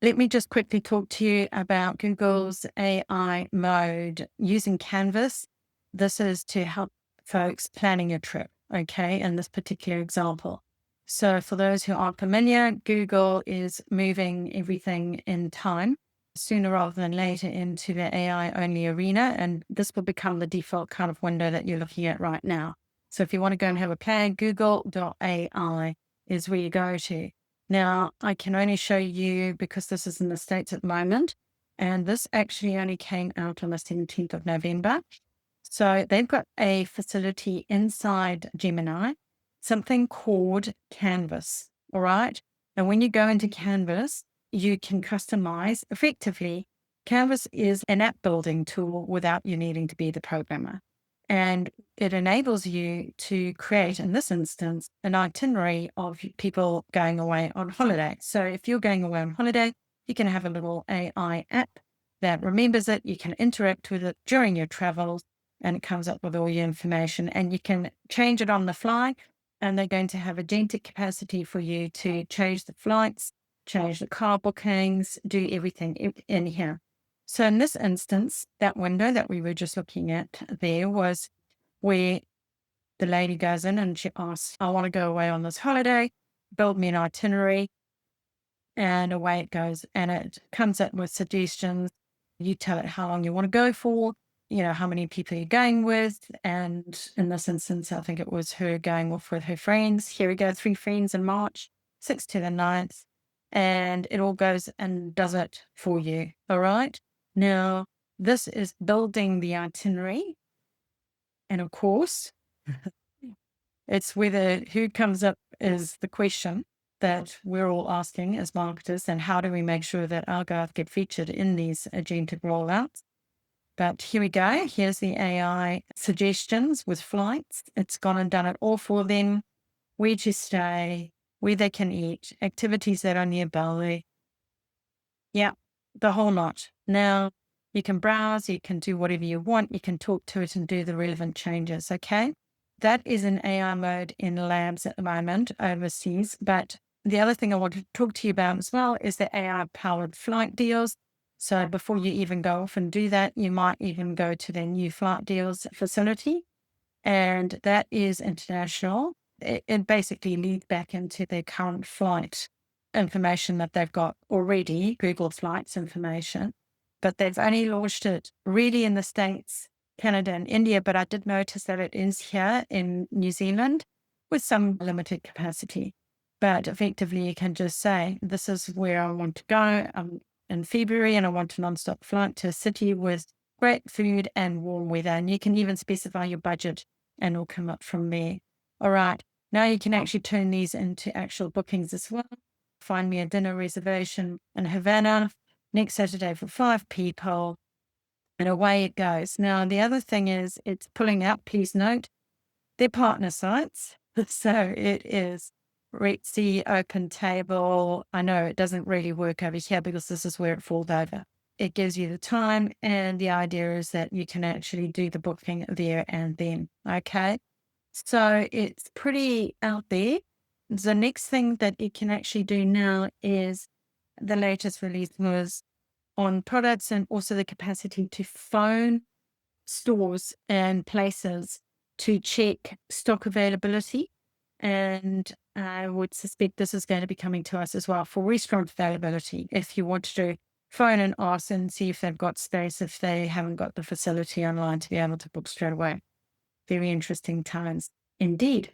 Let me just quickly talk to you about Google's AI mode using Canvas. This is to help folks planning a trip, okay, in this particular example. So for those who aren't familiar, Google is moving everything in time sooner rather than later into the AI only arena. And this will become the default kind of window that you're looking at right now. So if you want to go and have a play, google.ai is where you go to. Now, I can only show you because this is in the States at the moment, and this actually only came out on the 17th of November. So they've got a facility inside Gemini, something called Canvas. All right. And when you go into Canvas, you can customize effectively. Canvas is an app building tool without you needing to be the programmer. And it enables you to create, in this instance, an itinerary of people going away on holiday. So if you're going away on holiday, you can have a little AI app that remembers it. You can interact with it during your travels, and it comes up with all your information, and you can change it on the fly. And they're going to have agentic capacity for you to change the flights, change the car bookings, do everything in here. So in this instance, that window that we were just looking at there was where the lady goes in and she asks, I want to go away on this holiday, build me an itinerary, and away it goes. And it comes up with suggestions. You tell it how long you want to go for, how many people you're going with. And in this instance, I think it was her going off with her friends. Here we go, 3 friends in March, 6th to the 9th. And it all goes and does it for you. All right. Now, this is building the itinerary. And of course, it's whether who comes up is the question that we're all asking as marketers, and how do we make sure that our guys get featured in these agentic rollouts? But here we go. Here's the AI suggestions with flights. It's gone and done it all for them. Where to stay, where they can eat, activities that are nearby. Yeah, the whole lot. Now, you can browse, you can do whatever you want, you can talk to it and do the relevant changes, okay? That is in AI mode in labs at the moment overseas. But the other thing I want to talk to you about as well is the AI-powered flight deals. So before you even go off and do that, you might even go to their new flight deals facility, and that is international. It basically leads back into their current flight information that they've got already, Google Flights information, but they've only launched it really in the States, Canada, and India. But I did notice that it is here in New Zealand with some limited capacity. But effectively, you can just say, this is where I want to go. I'm in February and I want a nonstop flight to a city with great food and warm weather. And you can even specify your budget and it'll come up from there. All right. Now you can actually turn these into actual bookings as well. Find me a dinner reservation in Havana next Saturday for 5 people. And away it goes. Now, the other thing is it's pulling out, please note, they're partner sites. So it is Retsi, Open Table. I know it doesn't really work over here because this is where it falls over. It gives you the time, and the idea is that you can actually do the booking there and then. Okay. So it's pretty out there. The next thing that it can actually do now is the latest release was on products and also the capacity to phone stores and places to check stock availability. And I would suspect this is going to be coming to us as well for restaurant availability. If you want to phone and ask and see if they've got space, if they haven't got the facility online to be able to book straight away. Very interesting times indeed.